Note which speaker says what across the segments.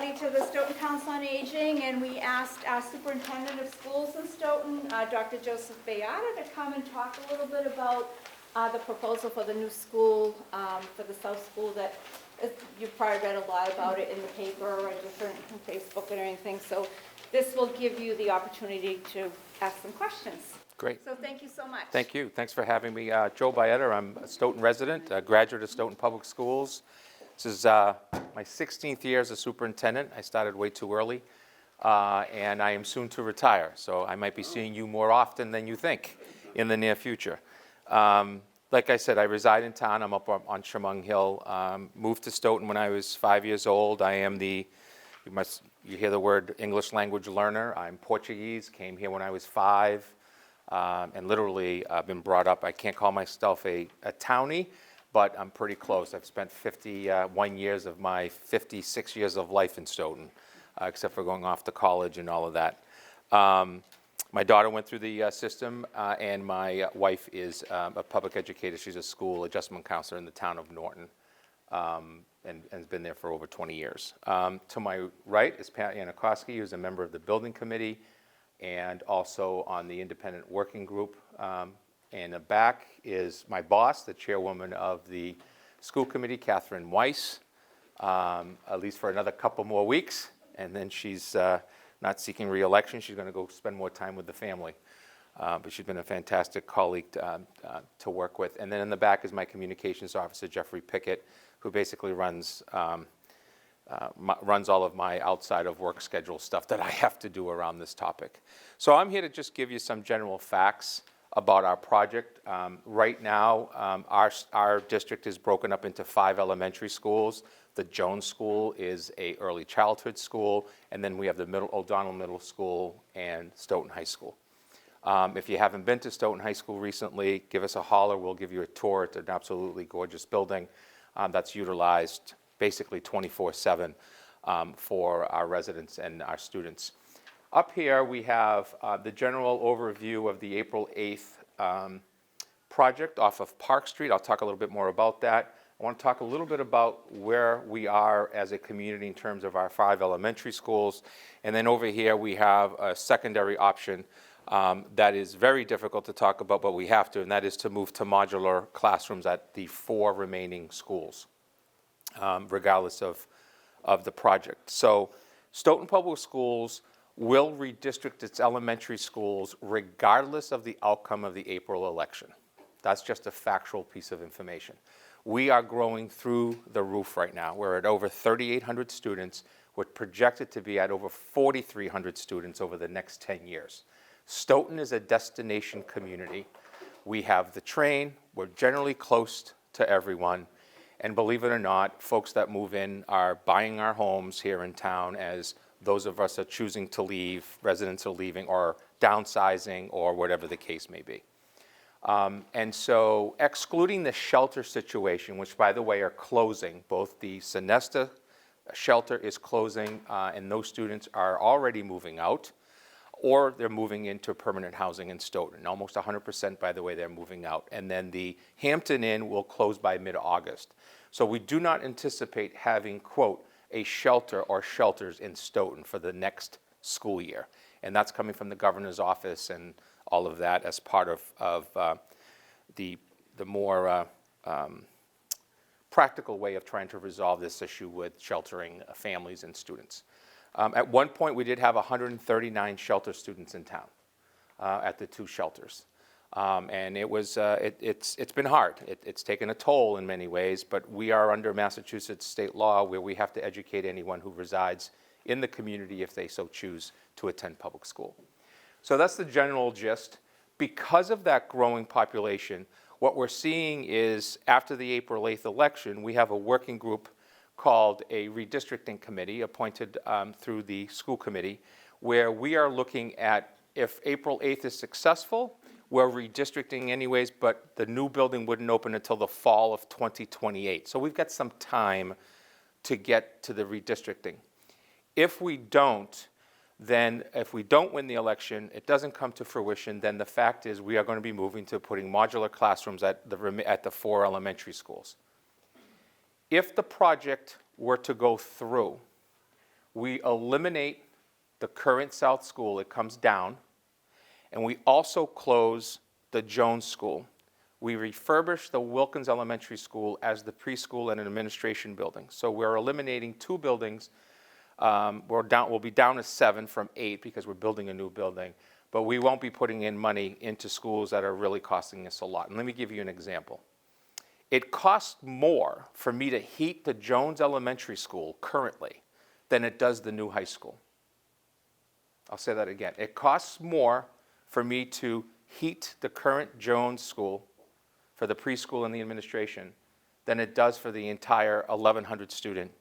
Speaker 1: everybody to the Stoughton Council on Aging, and we asked our Superintendent of Schools in Stoughton, Dr. Joseph Baeta, to come and talk a little bit about the proposal for the new school, for the South School that you've probably read a lot about it in the paper or different on Facebook and anything. So this will give you the opportunity to ask some questions.
Speaker 2: Great.
Speaker 1: So thank you so much.
Speaker 2: Thank you. Thanks for having me. Joe Baeta, I'm a Stoughton resident, a graduate of Stoughton Public Schools. This is my 16th year as a superintendent. I started way too early, and I am soon to retire. So I might be seeing you more often than you think in the near future. Like I said, I reside in town. I'm up on Chemung Hill. Moved to Stoughton when I was 5 years old. I am you hear the word English language learner. I'm Portuguese, came here when I was 5, and literally I've been brought up. I can't call myself a townie, but I'm pretty close. I've spent 51 years of my 56 years of life in Stoughton, except for going off to college and all of that. My daughter went through the system, and my wife is a public educator. She's a school adjustment counselor in the town of Norton, and has been there for over 20 years. To my right is Pat Yanikoski, who's a member of the building committee and also on the independent working group. In the back is my boss, the chairwoman of the school committee, Catherine Weiss, at least for another couple more weeks, and then she's not seeking re-election. She's going to go spend more time with the family. But she's been a fantastic colleague to work with. And then in the back is my communications officer, Jeffrey Pickett, who basically runs all of my outside of work schedule stuff that I have to do around this topic. So I'm here to just give you some general facts about our project. Right now, our district is broken up into 5 elementary schools. The Jones School is a early childhood school, and then we have the O'Donnell Middle School and Stoughton High School. If you haven't been to Stoughton High School recently, give us a holler. We'll give you a tour. It's an absolutely gorgeous building that's utilized basically 24/7 for our residents and our students. Up here we have the general overview of the April 8th project off of Park Street. I'll talk a little bit more about that. I want to talk a little bit about where we are as a community in terms of our 5 elementary schools. And then over here we have a secondary option that is very difficult to talk about, but we have to, and that is to move to modular classrooms at the 4 remaining schools, regardless of the project. So Stoughton Public Schools will redistrict its elementary schools regardless of the outcome of the April election. That's just a factual piece of information. We are growing through the roof right now. We're at over 3,800 students. We're projected to be at over 4,300 students over the next 10 years. Stoughton is a destination community. We have the train. We're generally close to everyone. And believe it or not, folks that move in are buying our homes here in town as those of us are choosing to leave, residents are leaving, or downsizing, or whatever the case may be. And so excluding the shelter situation, which by the way are closing, both the Sonesta shelter is closing and those students are already moving out, or they're moving into permanent housing in Stoughton. Almost 100% by the way they're moving out. And then the Hampton Inn will close by mid-August. So we do not anticipate having, quote, a shelter or shelters in Stoughton for the next school year. And that's coming from the governor's office and all of that as part of the more practical way of trying to resolve this issue with sheltering families and students. At one point, we did have 139 shelter students in town at the 2 shelters. And it was, it's been hard. It's taken a toll in many ways, but we are under Massachusetts state law where we have to educate anyone who resides in the community if they so choose to attend public school. So that's the general gist. Because of that growing population, what we're seeing is after the April 8th election, we have a working group called a redistricting committee appointed through the school committee, where we are looking at if April 8th is successful, we're redistricting anyways, but the new building wouldn't open until the fall of 2028. So we've got some time to get to the redistricting. If we don't, then if we don't win the election, it doesn't come to fruition, then the fact is we are going to be moving to putting modular classrooms at the 4 elementary schools. If the project were to go through, we eliminate the current South School, it comes down, and we also close the Jones School. We refurbish the Wilkins Elementary School as the preschool and an administration building. So we're eliminating 2 buildings. We'll be down to 7 from 8 because we're building a new building, but we won't be putting in money into schools that are really costing us a lot. And let me give you an example. It costs more for me to heat the Jones Elementary School currently than it does the new high school. I'll say that again. It costs more for me to heat the current Jones School for the preschool and the administration than it does for the entire 1,100 student,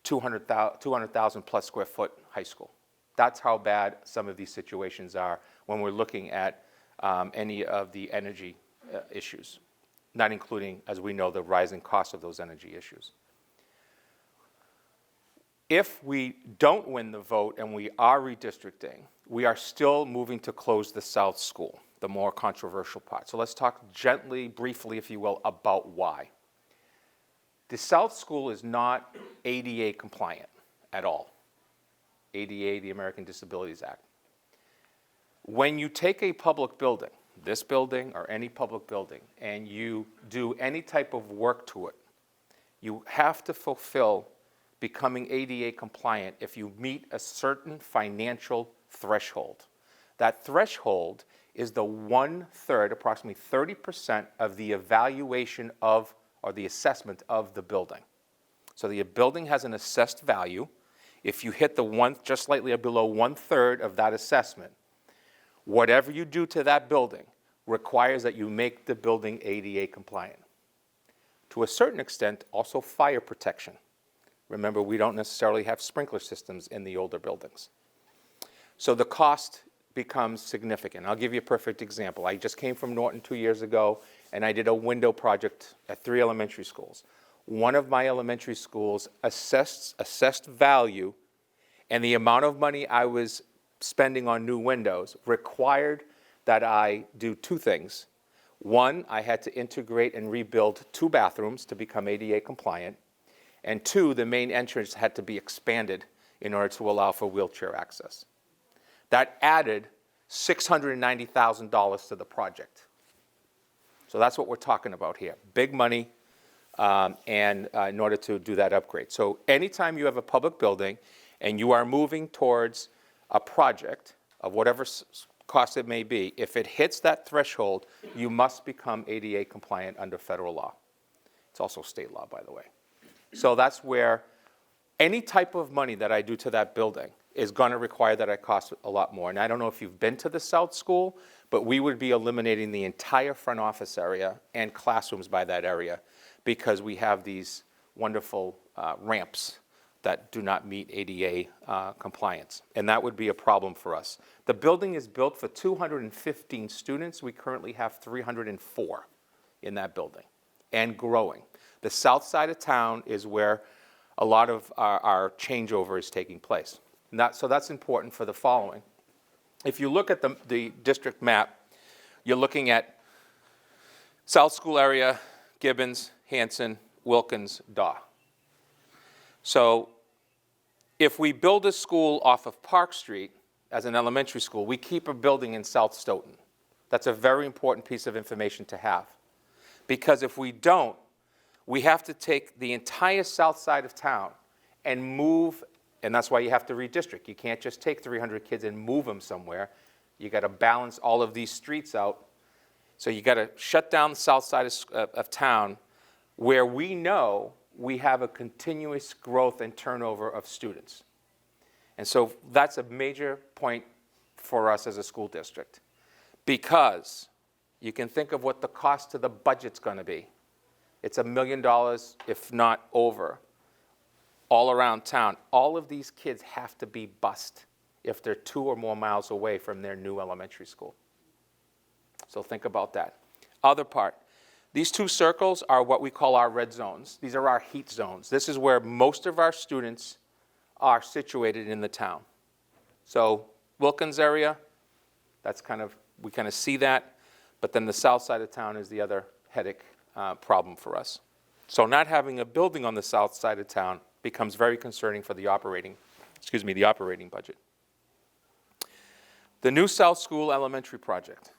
Speaker 2: 200,000 plus square foot high school. That's how bad some of these situations are when we're looking at any of the energy issues, not including, as we know, the rising cost of those energy issues. If we don't win the vote and we are redistricting, we are still moving to close the South School, the more controversial part. So let's talk gently, briefly, if you will, about why. The South School is not ADA compliant at all. ADA, the American Disabilities Act. When you take a public building, this building or any public building, and you do any type of work to it, you have to fulfill becoming ADA compliant if you meet a certain financial threshold. That threshold is the 1/3, approximately 30% of the evaluation of, or the assessment of the building. So the building has an assessed value. If you hit the one, just slightly below 1/3 of that assessment, whatever you do to that building requires that you make the building ADA compliant. To a certain extent, also fire protection. Remember, we don't necessarily have sprinkler systems in the older buildings. So the cost becomes significant. I'll give you a perfect example. I just came from Norton 2 years ago, and I did a window project at 3 elementary schools. One of my elementary schools assessed value, and the amount of money I was spending on new windows required that I do 2 things. One, I had to integrate and rebuild 2 bathrooms to become ADA compliant. And 2, the main entrance had to be expanded in order to allow for wheelchair access. That added $690,000 to the project. So that's what we're talking about here. Big money in order to do that upgrade. So anytime you have a public building and you are moving towards a project of whatever cost it may be, if it hits that threshold, you must become ADA compliant under federal law. It's also state law, by the way. So that's where any type of money that I do to that building is going to require that it costs a lot more. And I don't know if you've been to the South School, but we would be eliminating the entire front office area and classrooms by that area because we have these wonderful ramps that do not meet ADA compliance. And that would be a problem for us. The building is built for 215 students. We currently have 304 in that building and growing. The south side of town is where a lot of our changeover is taking place. So that's important for the following. If you look at the district map, you're looking at South School area, Gibbons, Hanson, Wilkins, Daw. So if we build a school off of Park Street as an elementary school, we keep a building in South Stoughton. That's a very important piece of information to have. Because if we don't, we have to take the entire south side of town and move, and that's why you have to redistrict. You can't just take 300 kids and move them somewhere. You got to balance all of these streets out. So you got to shut down the south side of town where we know we have a continuous growth and turnover of students. And so that's a major point for us as a school district, because you can think of what the cost to the budget's going to be. It's $1 million, if not over, all around town. All of these kids have to be bused if they're 2 or more miles away from their new elementary school. So think about that. Other part, these 2 circles are what we call our red zones. These are our heat zones. This is where most of our students are situated in the town. So Wilkins area, that's we kind of see that, but then the south side of town is the other headache problem for us. So not having a building on the south side of town becomes very concerning for the operating budget. The new South School Elementary project.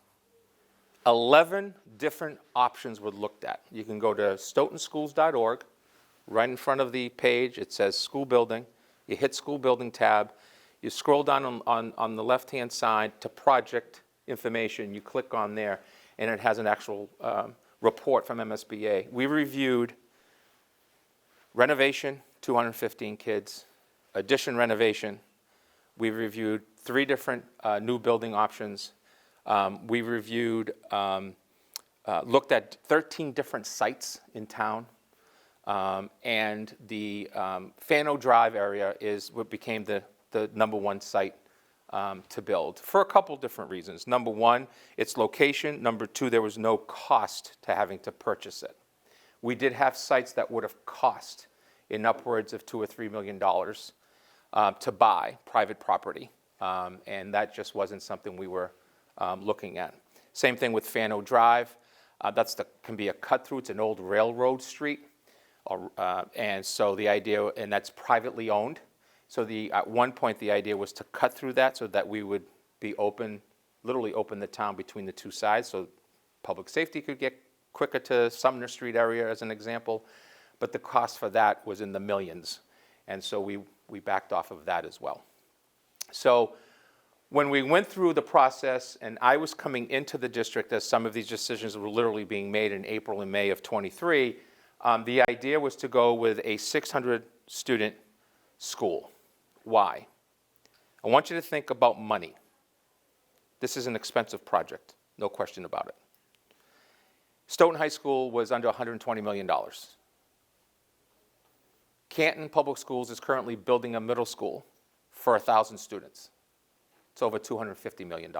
Speaker 2: 11 different options were looked at. You can go to stoughtonschools.org. Right in front of the page, it says school building. You hit school building tab. You scroll down on the left-hand side to project information. You click on there, and it has an actual report from MSBA. We reviewed renovation, 215 kids. Addition renovation. We reviewed 3 different new building options. We reviewed, looked at 13 different sites in town. And the Fano Drive area is what became the number 1 site to build for a couple different reasons. Number 1, its location. Number 2, there was no cost to having to purchase it. We did have sites that would have cost in upwards of $2 or $3 million to buy private property, and that just wasn't something we were looking at. Same thing with Fano Drive. Can be a cut through. It's an old railroad street. And so the idea, and that's privately owned. So at one point the idea was to cut through that so that we would be open, literally open the town between the 2 sides, so public safety could get quicker to Sumner Street area as an example. But the cost for that was in the millions. And so we backed off of that as well. So when we went through the process, and I was coming into the district as some of these decisions were literally being made in April and May of '23, the idea was to go with a 600-student school. Why? I want you to think about money. This is an expensive project, no question about it. Stoughton High School was under $120 million. Canton Public Schools is currently building a middle school for 1,000 students. It's over $250 million.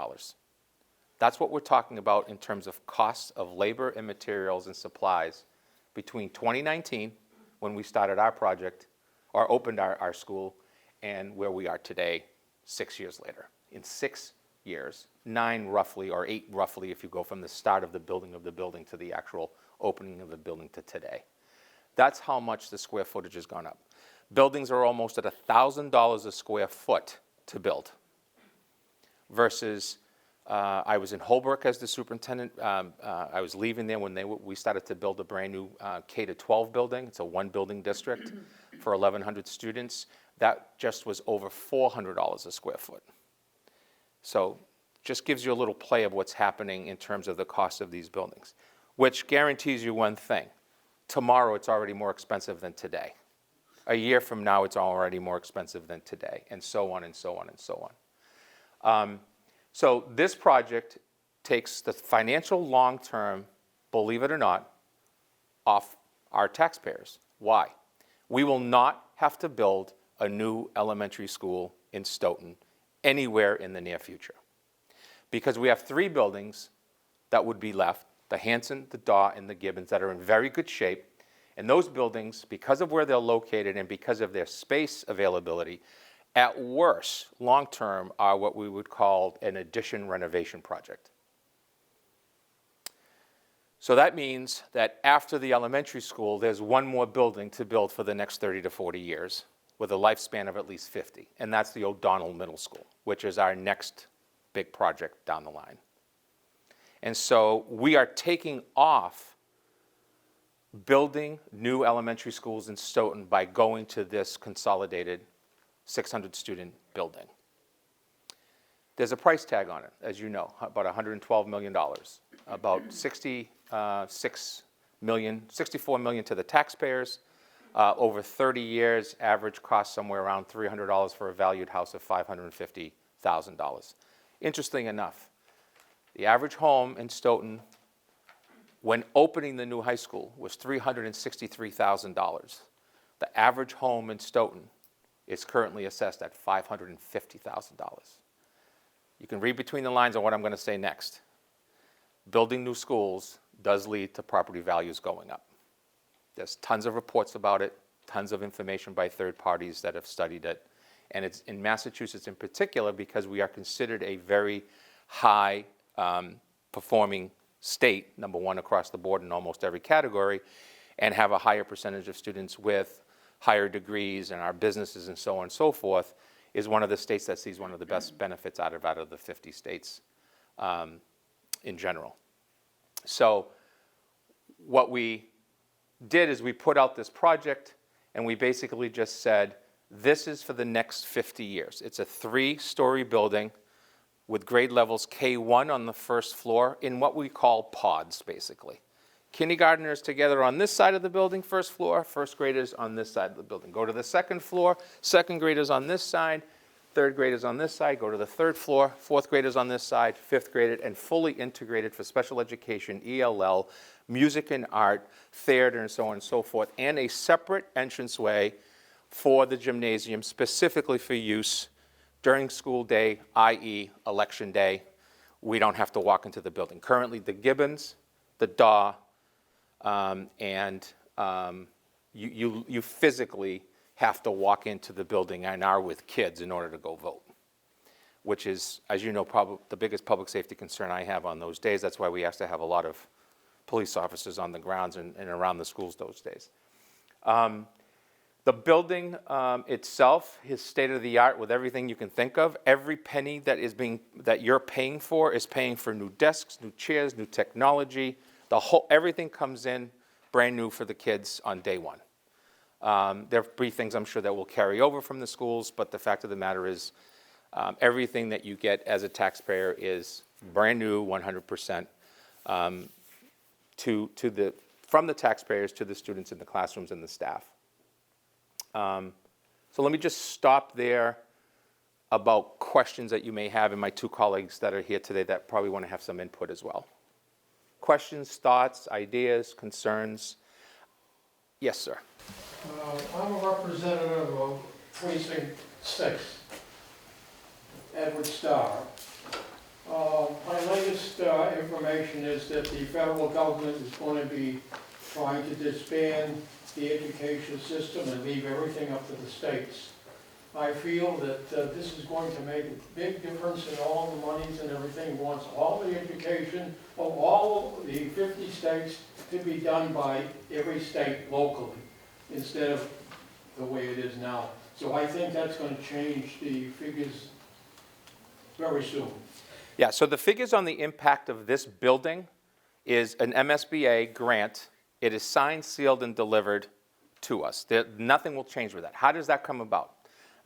Speaker 2: That's what we're talking about in terms of costs of labor and materials and supplies between 2019, when we started our project, or opened our school, and where we are today, 6 years later. In 6 years, 9 roughly, or 8 roughly, if you go from the start of the building to the actual opening of the building to today. That's how much the square footage has gone up. Buildings are almost at $1,000 a square foot to build, versus I was in Holbrook as the superintendent. I was leaving there when we started to build a brand new K-12 building. It's a 1-building district for 1,100 students. That just was over $400 a square foot. So just gives you a little play of what's happening in terms of the cost of these buildings, which guarantees you one thing. Tomorrow it's already more expensive than today. A year from now it's already more expensive than today, and so on and so on and so on. So this project takes the financial long-term, believe it or not, off our taxpayers. Why? We will not have to build a new elementary school in Stoughton anywhere in the near future, because we have 3 buildings that would be left, the Hanson, the Daw, and the Gibbons, that are in very good shape. And those buildings, because of where they're located and because of their space availability, at worst, long-term, are what we would call an addition renovation project. So that means that after the elementary school, there's 1 more building to build for the next 30 to 40 years with a lifespan of at least 50. And that's the O'Donnell Middle School, which is our next big project down the line. And so we are taking off building new elementary schools in Stoughton by going to this consolidated 600-student building. There's a price tag on it, as you know, about $112 million, about $64 million to the taxpayers. Over 30 years, average cost somewhere around $300 for a valued house of $550,000. Interesting enough, the average home in Stoughton, when opening the new high school, was $363,000. The average home in Stoughton is currently assessed at $550,000. You can read between the lines on what I'm going to say next. Building new schools does lead to property values going up. There's tons of reports about it, tons of information by third parties that have studied it. And it's in Massachusetts in particular because we are considered a very high performing state, number 1 across the board in almost every category, and have a higher percentage of students with higher degrees and our businesses and so on and so forth, is one of the states that sees one of the best benefits out of the 50 states in general. So what we did is we put out this project and we basically just said, this is for the next 50 years. It's a 3-story building with grade levels K1 on the first floor in what we call pods, basically. Kindergartners together on this side of the building, first floor, first graders on this side of the building. Go to the second floor, second graders on this side, third graders on this side, go to the third floor, fourth graders on this side, fifth graded, and fully integrated for special education, ELL, music and art, theater, and so on and so forth, and a separate entranceway for the gymnasium specifically for use during school day, i.e. election day. We don't have to walk into the building. Currently, the Gibbons, the Daw, you physically have to walk into the building and are with kids in order to go vote, which is, as you know, probably the biggest public safety concern I have on those days. That's why we have to have a lot of police officers on the grounds and around the schools those days. The building itself is state-of-the-art with everything you can think of. Every penny that you're paying for is paying for new desks, new chairs, new technology. Everything comes in brand new for the kids on day one. There will be things I'm sure that will carry over from the schools, but the fact of the matter is everything that you get as a taxpayer is brand new, 100%, from the taxpayers to the students in the classrooms and the staff. So let me just stop there about questions that you may have, and my 2 colleagues that are here today that probably want to have some input as well. Questions, thoughts, ideas, concerns? Yes, sir.
Speaker 3: I'm a representative of Precinct 6, Edward Starr. My latest information is that the federal government is going to be trying to disband the education system and leave everything up to the states. I feel that this is going to make a big difference in all the monies and everything. Wants all the education of all the 50 states to be done by every state locally, instead of the way it is now. So I think that's going to change the figures very soon.
Speaker 2: Yeah, so the figures on the impact of this building is an MSBA grant. It is signed, sealed, and delivered to us. Nothing will change with that. How does that come about?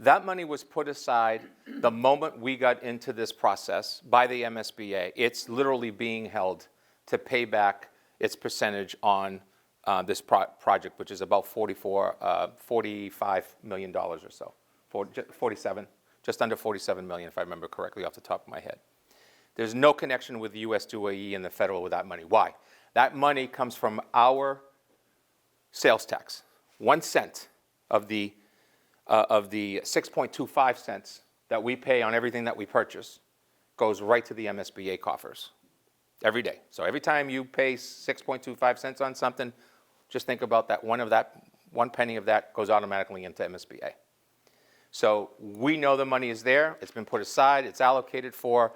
Speaker 2: That money was put aside the moment we got into this process by the MSBA. It's literally being held to pay back its percentage on this project, which is about $45 million or so, 47, just under 47 million, if I remember correctly off the top of my head. There's no connection with the US DOE and the federal with that money. Why? That money comes from our sales tax. 1 cent of the 6.25 cents that we pay on everything that we purchase goes right to the MSBA coffers every day. So every time you pay 6.25 cents on something, just think about that. One penny of that goes automatically into MSBA. So we know the money is there. It's been put aside. It's allocated for.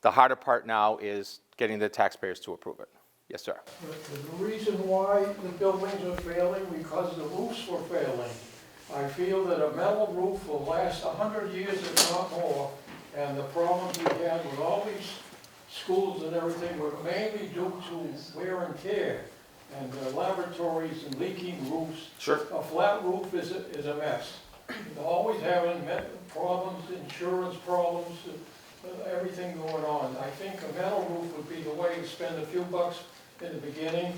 Speaker 2: The harder part now is getting the taxpayers to approve it. Yes, sir.
Speaker 3: The reason why the buildings are failing, because the roofs were failing. I feel that a metal roof will last 100 years, if not more, and the problems we had with all these schools and everything were mainly due to wear and tear, and laboratories and leaking roofs.
Speaker 2: Sure.
Speaker 3: A flat roof is a mess. Always having problems, insurance problems, everything going on. I think a metal roof would be the way to spend a few bucks in the beginning,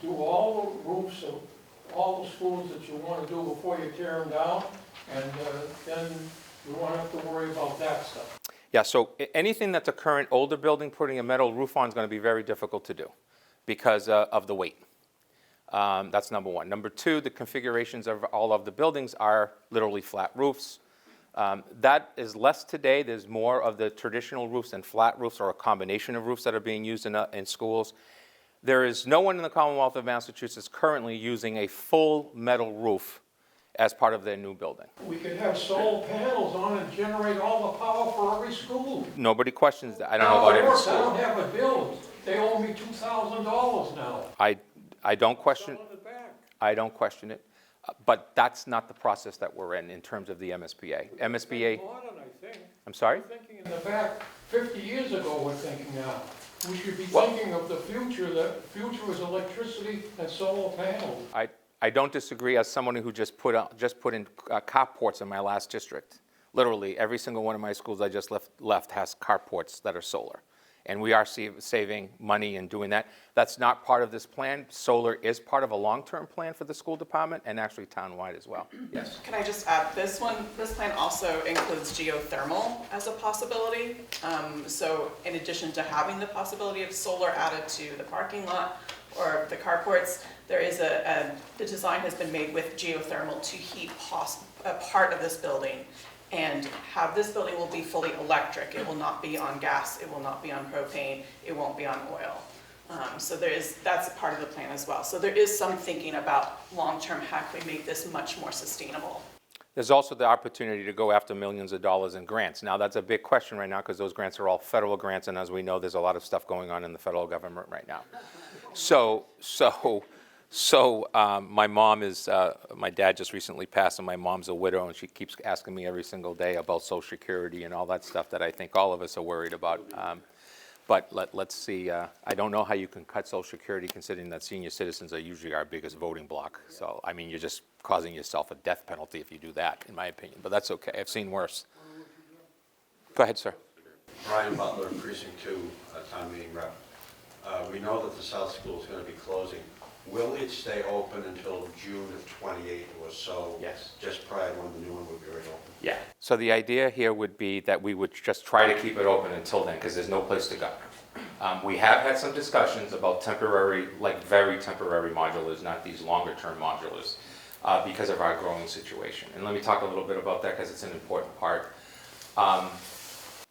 Speaker 3: do all the roofs of all the schools that you want to do before you tear them down, and then you won't have to worry about that stuff.
Speaker 2: Yeah, so anything that's a current older building, putting a metal roof on is going to be very difficult to do because of the weight. That's number one. Number two, the configurations of all of the buildings are literally flat roofs. That is less today. There's more of the traditional roofs and flat roofs, or a combination of roofs that are being used in schools. There is no one in the Commonwealth of Massachusetts currently using a full metal roof as part of their new building.
Speaker 3: We could have solar panels on and generate all the power for every school.
Speaker 2: Nobody questions that. I don't know about every
Speaker 3: I
Speaker 2: school.
Speaker 3: don't have a bill. They owe me $2,000 now.
Speaker 2: I don't question. I don't question it. But that's not the process that we're in terms of the MSBA. MSBA,
Speaker 3: Modern, I think.
Speaker 2: I'm sorry?
Speaker 3: We're thinking in the back, 50 years ago, we're thinking now. We should be
Speaker 2: Well-
Speaker 3: thinking of the future, the future is electricity and solar panels.
Speaker 2: I don't disagree as someone who just put in carports in my last district. Literally, every single one of my schools I just left has carports that are solar. And we are saving money in doing that. That's not part of this plan. Solar is part of a long-term plan for the school department and actually town-wide as well. Yes.
Speaker 4: Can I just add, this plan also includes geothermal as a possibility. So in addition to having the possibility of solar added to the parking lot or the carports, there is the design has been made with geothermal to heat a part of this building, and this building will be fully electric. It will not be on gas, it will not be on propane, it won't be on oil. So that's a part of the plan as well. So there is some thinking about long-term, how can we make this much more sustainable?
Speaker 2: There's also the opportunity to go after millions of dollars in grants. Now, that's a big question right now because those grants are all federal grants, and as we know, there's a lot of stuff going on in the federal government right now. My mom is, my dad just recently passed, and my mom's a widow, and she keeps asking me every single day about Social Security and all that stuff that I think all of us are worried about. But let's see, I don't know how you can cut Social Security considering that senior citizens are usually our biggest voting bloc. So, I mean, you're just causing yourself a death penalty if you do that, in my opinion, but that's okay, I've seen worse. Go ahead, sir.
Speaker 5: Brian Butler, Precinct 2, Town Meeting Rep. We know that the South School is going to be closing. Will it stay open until June of '28 or so?
Speaker 2: Yes.
Speaker 5: Just prior to when the new one would be ready to open?
Speaker 2: Yeah. So the idea here would be that we would just try to keep it open until then, because there's no place to go. We have had some discussions about temporary, like very temporary modulars, not these longer-term modulars, because of our growing situation. And let me talk a little bit about that, because it's an important part.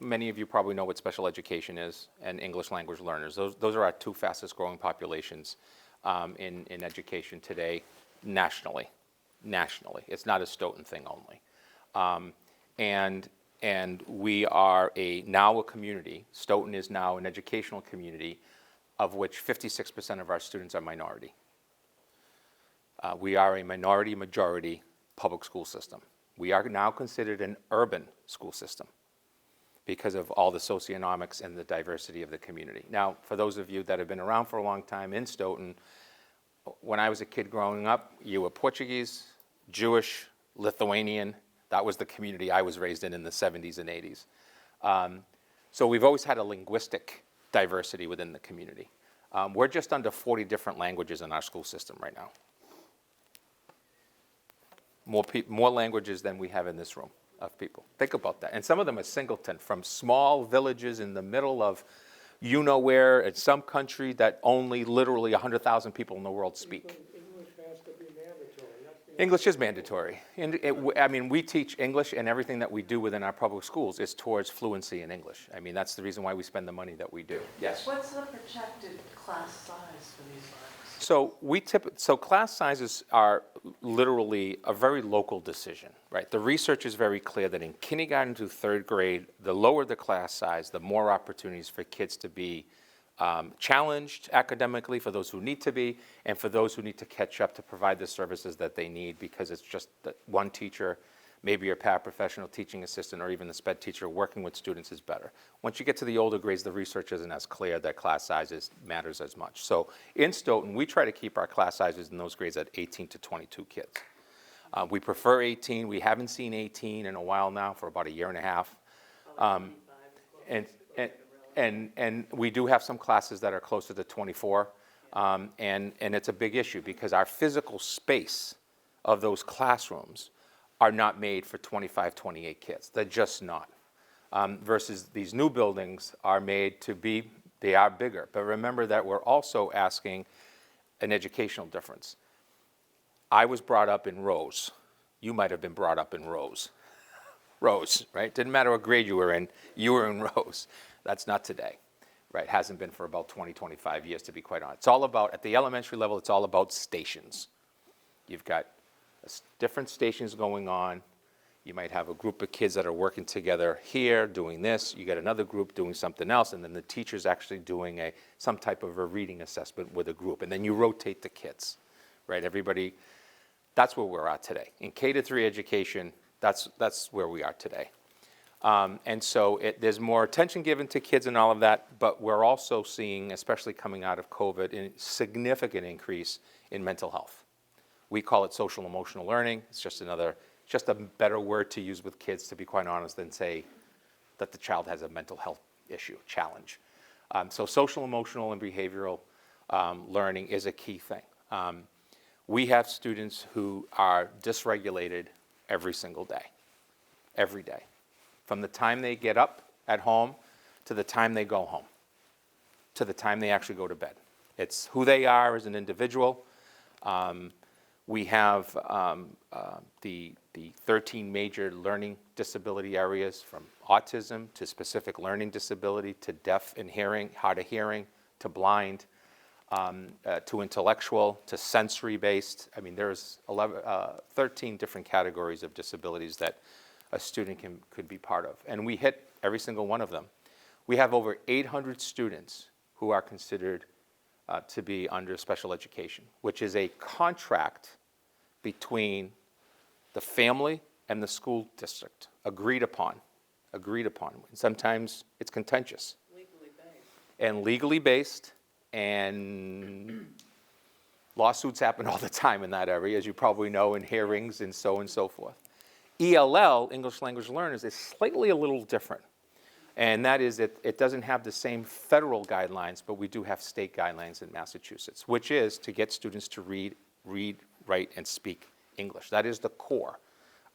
Speaker 2: Many of you probably know what special education is and English language learners. Those are our two fastest growing populations in education today nationally. It's not a Stoughton thing only. And we are now a community. Stoughton is now an educational community of which 56% of our students are minority. We are a minority-majority public school system. We are now considered an urban school system because of all the socioeconomics and the diversity of the community. Now, for those of you that have been around for a long time in Stoughton, when I was a kid growing up, you were Portuguese, Jewish, Lithuanian. That was the community I was raised in the 70s and 80s. So we've always had a linguistic diversity within the community. We're just under 40 different languages in our school system right now. More languages than we have in this room of people. Think about that. And some of them are singleton, from small villages in the middle of you-know-where in some country that only literally 100,000 people in the world speak.
Speaker 3: English has to be mandatory.
Speaker 2: English is mandatory. And we teach English, and everything that we do within our public schools is towards fluency in English. I mean, that's the reason why we spend the money that we do. Yes?
Speaker 6: What's the projected class size for these labs?
Speaker 2: So class sizes are literally a very local decision, right? The research is very clear that in kindergarten to third grade, the lower the class size, the more opportunities for kids to be challenged academically, for those who need to be, and for those who need to catch up to provide the services that they need, because it's just that one teacher, maybe your paraprofessional teaching assistant, or even the SPED teacher working with students is better. Once you get to the older grades, the research isn't as clear that class sizes matters as much. So in Stoughton, we try to keep our class sizes in those grades at 18 to 22 kids. We prefer 18. We haven't seen 18 in a while now, for about a year and a half. And we do have some classes that are closer to 24. And it's a big issue because our physical space of those classrooms are not made for 25, 28 kids. They're just not. Versus these new buildings are made to be, they are bigger. But remember that we're also asking an educational difference. I was brought up in rows. You might have been brought up in rows. Rows, right? Didn't matter what grade you were in rows. That's not today, right? Hasn't been for about 20, 25 years, to be quite honest. It's all about, at the elementary level, it's all about stations. You've got different stations going on. You might have a group of kids that are working together here doing this. You got another group doing something else, and then the teacher's actually doing some type of a reading assessment with a group. And then you rotate the kids, right? Everybody, That's where we're at today. In K-3 education, that's where we are today. And so there's more attention given to kids and all of that, but we're also seeing, especially coming out of COVID, a significant increase in mental health. We call it social emotional learning. It's just a better word to use with kids, to be quite honest, than say that the child has a mental health issue, challenge. So social emotional and behavioral learning is a key thing. We have students who are dysregulated every single day, every day. From the time they get up at home to the time they go home, to the time they actually go to bed. It's who they are as an individual. We have the 13 major learning disability areas, from autism to specific learning disability to deaf and hearing, hard of hearing, to blind, to intellectual, to sensory-based. I mean, there's 13 different categories of disabilities that a student could be part of. And we hit every single one of them. We have over 800 students who are considered to be under special education, which is a contract between the family and the school district, agreed upon. And sometimes it's contentious. Legally based, and lawsuits happen all the time in that area, as you probably know, in hearings and so forth. ELL, English Language Learners, is slightly a little different. And that is that it doesn't have the same federal guidelines, but we do have state guidelines in Massachusetts, which is to get students to read, write, and speak English. That is the core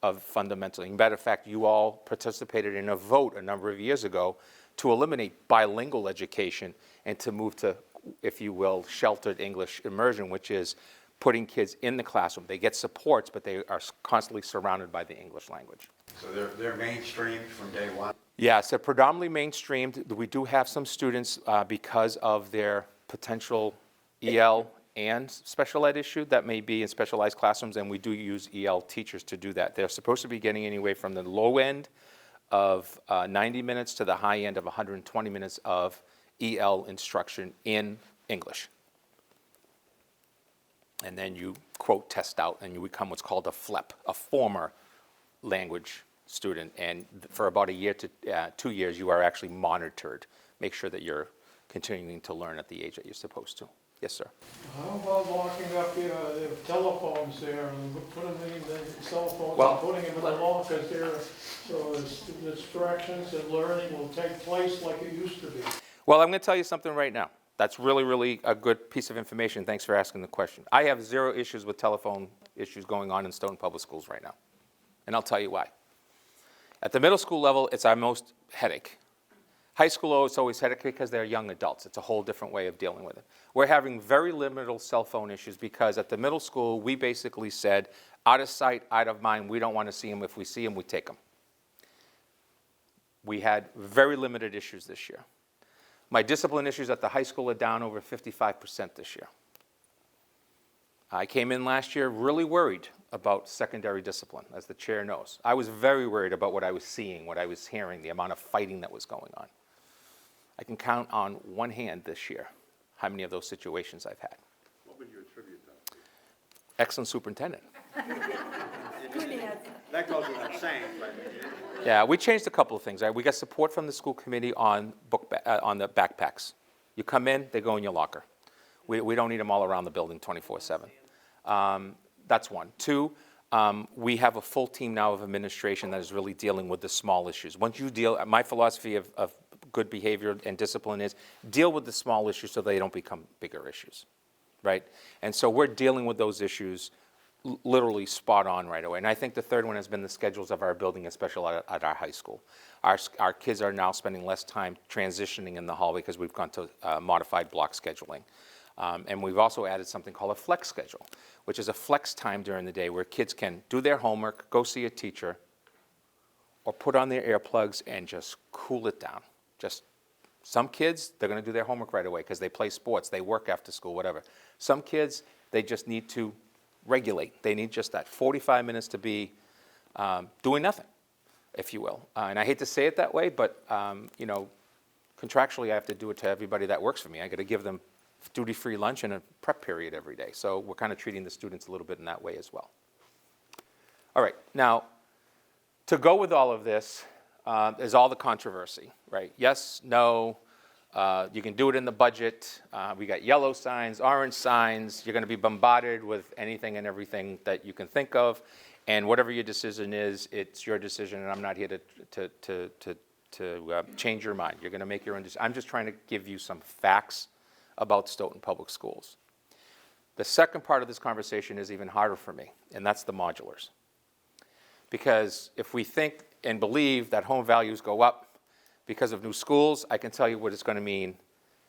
Speaker 2: of fundamentally. Matter of fact, you all participated in a vote a number of years ago to eliminate bilingual education and to move to, if you will, sheltered English immersion, which is putting kids in the classroom. They get supports, but they are constantly surrounded by the English language.
Speaker 5: So they're mainstreamed from day one?
Speaker 2: Yeah, so predominantly mainstreamed. We do have some students, because of their potential EL and special ed issue, that may be in specialized classrooms, and we do use EL teachers to do that. They're supposed to be getting anywhere from the low end of 90 minutes to the high end of 120 minutes of EL instruction in English. And then you, quote, test out, and you become what's called a FLEP, a former language student. And for about a year to 2 years, you are actually monitored. Make sure that you're continuing to learn at the age that you're supposed to. Yes, sir.
Speaker 3: How about locking up your telephones there and putting them in the cell phones
Speaker 2: Well,
Speaker 3: and putting them in the lockers there, so the distractions and learning will take place like it used to be?
Speaker 2: Well, I'm going to tell you something right now. That's really a good piece of information. Thanks for asking the question. I have zero issues with telephone issues going on in Stoughton Public Schools right now. And I'll tell you why. At the middle school level, it's our most headache. High school, it's always headache because they're young adults. It's a whole different way of dealing with it. We're having very limited cell phone issues because at the middle school, we basically said, out of sight, out of mind, we don't want to see them. If we see them, we take them. We had very limited issues this year. My discipline issues at the high school are down over 55% this year. I came in last year really worried about secondary discipline, as the chair knows. I was very worried about what I was seeing, what I was hearing, the amount of fighting that was going on. I can count on one hand this year how many of those situations I've had.
Speaker 5: What would you attribute that to?
Speaker 2: Excellent superintendent.
Speaker 5: That goes without saying, but...
Speaker 2: Yeah, we changed a couple of things. Right? We got support from the school committee on the backpacks. You come in, they go in your locker. We don't need them all around the building 24/7. That's one. Two, we have a full team now of administration that is really dealing with the small issues. Once you deal, my philosophy of good behavior and discipline is deal with the small issues so they don't become bigger issues, right? And so we're dealing with those issues literally spot on right away. And I think the third one has been the schedules of our building, especially at our high school. Our kids are now spending less time transitioning in the hallway because we've gone to modified block scheduling. And we've also added something called a flex schedule, which is a flex time during the day where kids can do their homework, go see a teacher, or put on their earplugs and just cool it down. Just some kids, they're going to do their homework right away because they play sports, they work after school, whatever. Some kids, they just need to regulate. They need just that 45 minutes to be doing nothing, if you will. And I hate to say it that way, but you know, contractually I have to do it to everybody that works for me. I got to give them duty-free lunch and a prep period every day. So we're kind of treating the students a little bit in that way as well. All right, now, to go with all of this is all the controversy, right? Yes, no, you can do it in the budget. We got yellow signs, orange signs. You're going to be bombarded with anything and everything that you can think of. And whatever your decision is, it's your decision, and I'm not here to change your mind. You're going to make your own decision. I'm just trying to give you some facts about Stoughton Public Schools. The second part of this conversation is even harder for me, and that's the modulars. Because if we think and believe that home values go up because of new schools, I can tell you what it's going to mean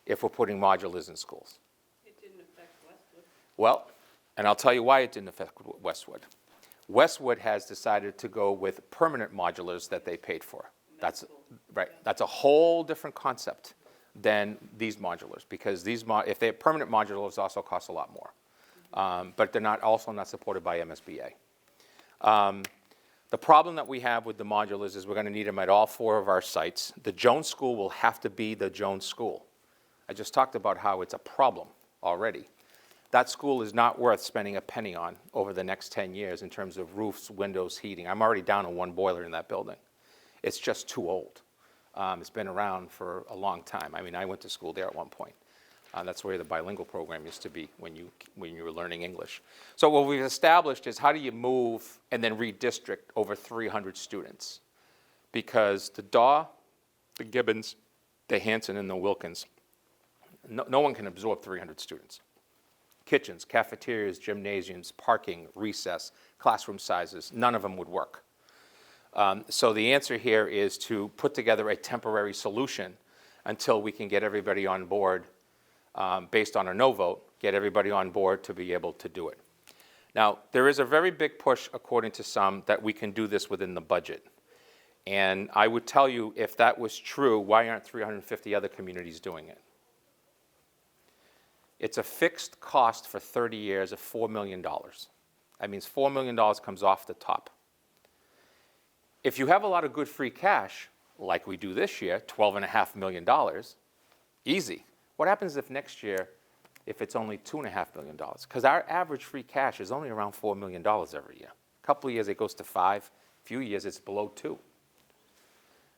Speaker 2: if we're putting modulars in schools.
Speaker 6: It didn't affect Westwood.
Speaker 2: Well, and I'll tell you why it didn't affect Westwood. Westwood has decided to go with permanent modulars that they paid for. That's right. That's a whole different concept than these modulars, because if they're permanent modulars, also cost a lot more. But they're also not supported by MSBA. The problem that we have with the modulars is we're going to need them at all 4 of our sites. The Jones School will have to be the Jones School. I just talked about how it's a problem already. That school is not worth spending a penny on over the next 10 years in terms of roofs, windows, heating. I'm already down to 1 boiler in that building. It's just too old. It's been around for a long time. I mean, I went to school there at one point. That's where the bilingual program used to be when you were learning English. So what we've established is how do you move and then redistrict over 300 students? Because the Daw, the Gibbons, the Hanson, and the Wilkins, no one can absorb 300 students. Kitchens, cafeterias, gymnasiums, parking, recess, classroom sizes, none of them would work. So the answer here is to put together a temporary solution until we can get everybody on board. Based on a no vote, get everybody on board to be able to do it. Now, there is a very big push, according to some, that we can do this within the budget. And I would tell you, if that was true, why aren't 350 other communities doing it? It's a fixed cost for 30 years of $4 million. That means $4 million comes off the top. If you have a lot of good free cash, like we do this year, $12.5 million, easy. What happens if next year, if it's only $2.5 million? Because our average free cash is only around $4 million every year. A couple of years it goes to 5, a few years it's below 2.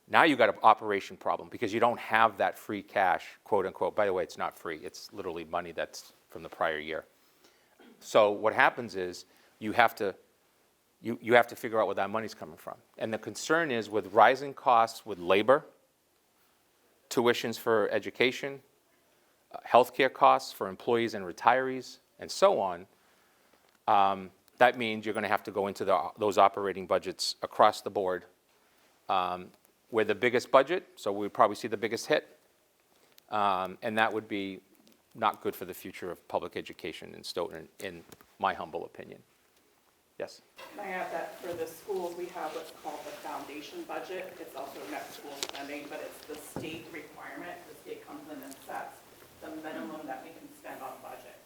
Speaker 2: Now you've got an operation problem because you don't have that free cash, quote unquote. By the way, it's not free. It's literally money that's from the prior year. So what happens is you have to figure out where that money's coming from. And the concern is with rising costs with labor, tuitions for education, healthcare costs for employees and retirees, and so on, that means you're going to have to go into those operating budgets across the board. We're the biggest budget, so we'd probably see the biggest hit, and that would be not good for the future of public education in Stoughton, in my humble opinion. Yes?
Speaker 4: Can I add that for the schools, we have what's called the foundation budget. It's also net school spending, but it's the state requirement. The state comes in and sets the minimum that we can spend on budget.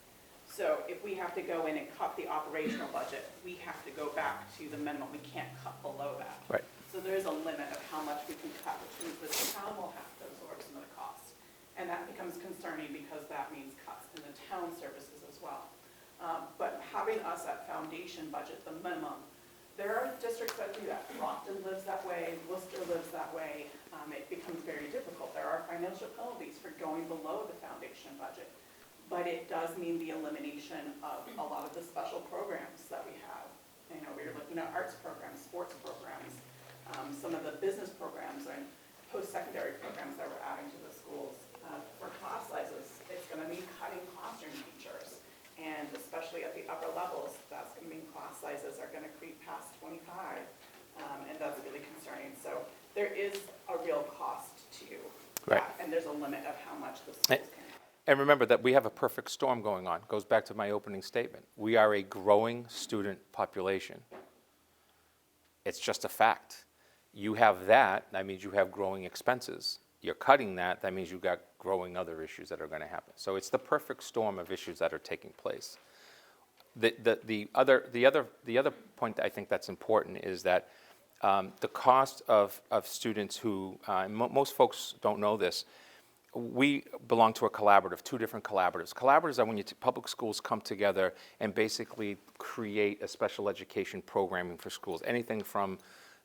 Speaker 4: So if we have to go in and cut the operational budget, we have to go back to the minimum. We can't cut below that.
Speaker 2: Right.
Speaker 4: So there is a limit of how much we can cut, which means that the town will have to absorb some of the cost. And that becomes concerning because that means cuts in the town services as well. But having us at foundation budget, the minimum, there are districts that do that. Brockton lives that way, Worcester lives that way. It becomes very difficult. There are financial penalties for going below the foundation budget. But it does mean the elimination of a lot of the special programs that we have. You know, we're looking at arts programs, sports programs, some of the business programs and post-secondary programs that we're adding to the schools. For class sizes, it's going to mean cutting classroom teachers. And especially at the upper levels, that's going to mean class sizes are going to creep past 25. And that's really concerning. So there is a real cost to that. And there's a limit of how much the schools can.
Speaker 2: And remember that we have a perfect storm going on. Goes back to my opening statement. We are a growing student population. It's just a fact. You have that means you have growing expenses. You're cutting that means you've got growing other issues that are going to happen. So it's the perfect storm of issues that are taking place. The other point that I think that's important is that the cost of students who, most folks don't know this, we belong to a collaborative, two different collaboratives. Collaboratives are when public schools come together and basically create a special education programming for schools. Anything from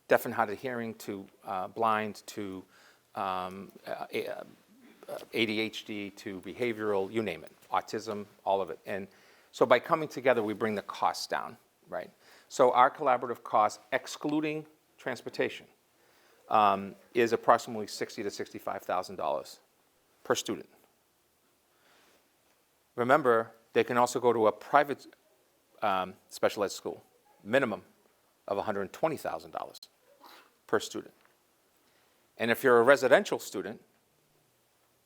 Speaker 2: deaf and hard of hearing to blind to ADHD to behavioral, you name it, autism, all of it. And so by coming together, we bring the costs down, right? So our collaborative costs, excluding transportation, is approximately $60,000 to $65,000 per student. Remember, they can also go to a private special ed school, minimum of $120,000 per student. And if you're a residential student,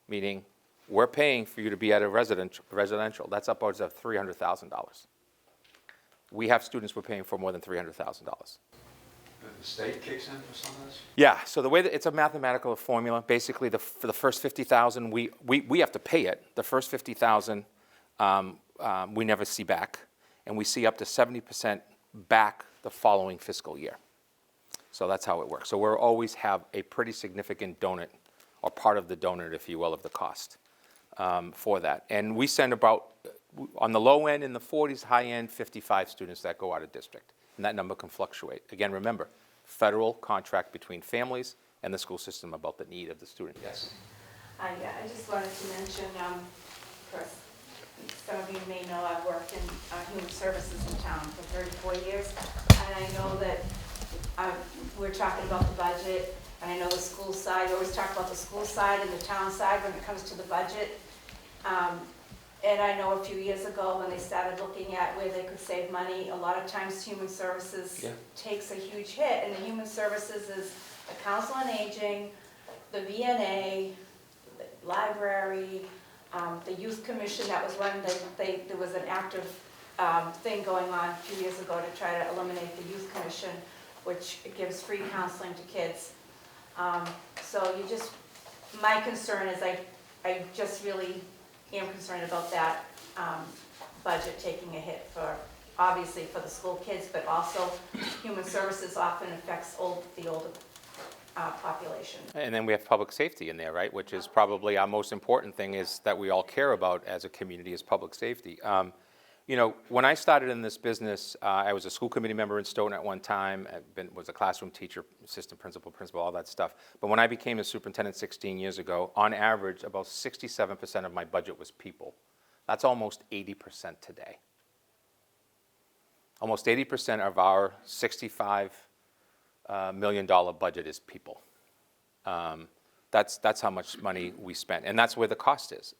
Speaker 2: meaning we're paying for you to be at a residential, that's upwards of $300,000. We have students we're paying for more than $300,000.
Speaker 5: The state kicks in for some of this?
Speaker 2: Yeah, so the way that it's a mathematical formula, basically for the first 50,000, we have to pay it. The first 50,000 we never see back, and we see up to 70% back the following fiscal year. So that's how it works. So we'll always have a pretty significant donut, or part of the donut, if you will, of the cost for that. And we send about, on the low end in the 40s, high end 55 students that go out of district. And that number can fluctuate. Again, remember, federal contract between families and the school system about the need of the student. Yes?
Speaker 7: Yeah, I just wanted to mention, of course, some of you may know I've worked in human services in town for 34 years, and I know that we're talking about the budget, and I know the school side, we always talk about the school side and the town side when it comes to the budget. And I know a few years ago when they started looking at where they could save money, a lot of times human services takes a huge hit, and the human services is the council on aging, the VNA, the library, the youth commission. That was when there was an active thing going on a few years ago to try to eliminate the youth commission, which gives free counseling to kids. So my concern is I just really am concerned about that budget taking a hit obviously for the school kids, but also human services often affects the older population.
Speaker 2: And then we have public safety in there, right? Which is probably our most important thing is that we all care about as a community is public safety. You know, when I started in this business, I was a school committee member in Stoughton at one time, was a classroom teacher, assistant principal, all that stuff. But when I became a superintendent 16 years ago, on average, about 67% of my budget was people. That's almost 80% today. Almost 80% of our $65 million budget is people. That's how much money we spend, and that's where the cost is.